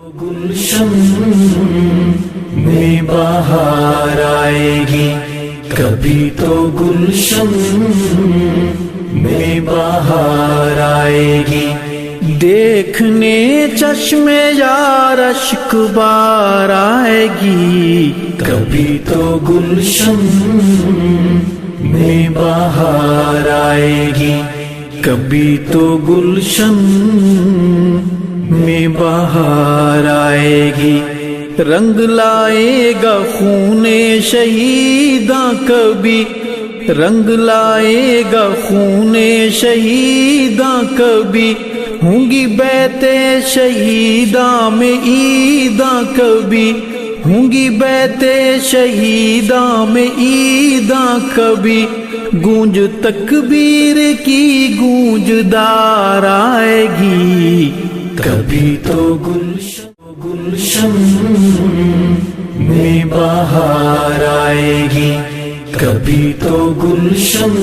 گلشن میں بہار آئے گی، کبھی تو گلشن میں بہار آئے گی، دیکھنے چشم یار اشک بار آئے گی، کبھی تو گلشن میں بہار آئے گی، کبھی تو گلشن میں بہار آئے گی، رنگ لائے گا خون شہیداں کبھی، رنگ لائے گا خون شہیداں کبھی، ہوں گی بیت شہیداں میں عیداں کبھی، ہوں گی بیت شہیداں میں عیداں کبھی، گونج تکبیر کی گونج دار آئے گی، کبھی تو گلشن میں بہار آئے گی، کبھی تو گلشن